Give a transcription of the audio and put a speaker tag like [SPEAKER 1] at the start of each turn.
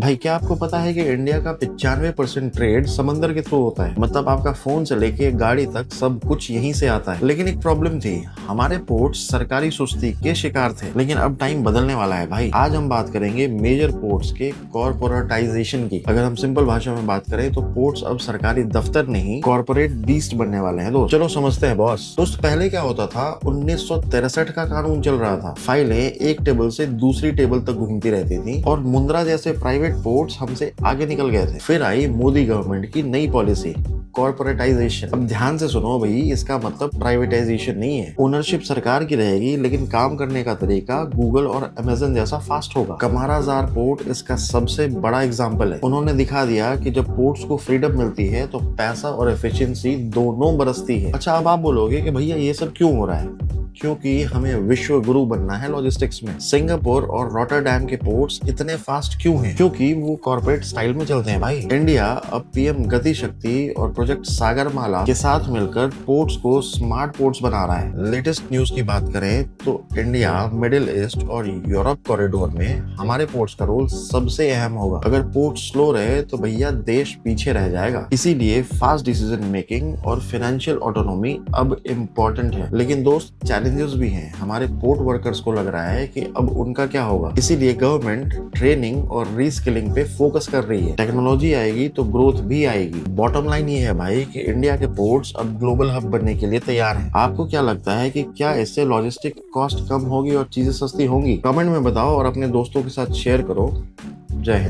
[SPEAKER 1] भाई क्या आपको पता है कि इंडिया का 95% ट्रेड समंदर के थ्रू होता है। मतलब आपका फोन से लेके गाड़ी तक सब कुछ यहीं से आता है। लेकिन एक प्रॉब्लम थी, हमारे पोर्ट सरकारी सुस्ती के शिकार थे। लेकिन अब टाइम बदलने वाला है भाई। आज हम बात करेंगे मेजर पोर्ट्स के कॉर्पोरेटाइजेशन की। अगर हम सिंपल भाषा में बात करें तो पोर्ट्स अब सरकारी दफ्तर नहीं, कॉर्पोरेट बीस्ट बनने वाले हैं दोस्त। चलो समझते हैं बॉस। दोस्त पहले क्या होता था, 1963 का कानून चल रहा था। फाइलें एक टेबल से दूसरी टेबल तक घूमती रहती थी और मुंद्रा जैसे प्राइवेट पोर्ट्स हमसे आगे निकल गए थे। फिर आई मोदी गवर्नमेंट की नई पॉलिसी, कॉर्पोरेटाइजेशन। अब ध्यान से सुनो भाई, इसका मतलब प्राइवेटाइजेशन नहीं है। ओनरशिप सरकार की रहेगी, लेकिन काम करने का तरीका गूगल और अमेजन जैसा फास्ट होगा। कमाराजार पोर्ट इसका सबसे बड़ा एग्जांपल है। उन्होंने दिखा दिया कि जब पोर्ट्स को फ्रीडम मिलती है तो पैसा और एफिशिएंसी दोनों बरसती है। अच्छा, अब आप बोलोगे कि भैया ये सब क्यों हो रहा है? क्योंकि हमें विश्व गुरु बनना है लॉजिस्टिक्स में। सिंगापुर और रॉटरडैम के पोर्ट्स इतने फास्ट क्यों हैं? क्योंकि वो कॉर्पोरेट स्टाइल में चलते हैं भाई। इंडिया अब पीएम गति शक्ति और प्रोजेक्ट सागरमाला के साथ मिलकर पोर्ट्स को स्मार्ट पोर्ट्स बना रहा है। लेटेस्ट न्यूज की बात करें तो इंडिया, मिडिल ईस्ट और यूरोप कॉरिडोर में हमारे पोर्ट्स का रोल सबसे अहम होगा। अगर पोर्ट स्लो रहे तो भैया देश पीछे रह जाएगा। इसीलिए फास्ट डिसीजन मेकिंग और फाइनेंशियल ऑटोनॉमी अब इम्पोर्टेंट है। लेकिन दोस्त, चैलेंजेस भी हैं। हमारे पोर्ट वर्कर्स को लग रहा है कि अब उनका क्या होगा। इसीलिए गवर्नमेंट ट्रेनिंग और रीस्किलिंग पे फोकस कर रही है। टेक्नोलॉजी आएगी तो ग्रोथ भी आएगी। बॉटम लाइन ये है भाई कि इंडिया के पोर्ट्स अब ग्लोबल हब बनने के लिए तैयार हैं। आपको क्या लगता है कि क्या इससे लॉजिस्टिक कॉस्ट कम होगी और चीजें सस्ती होंगी? कमेंट में बताओ और अपने दोस्तों के साथ शेयर करो। जय हिंद।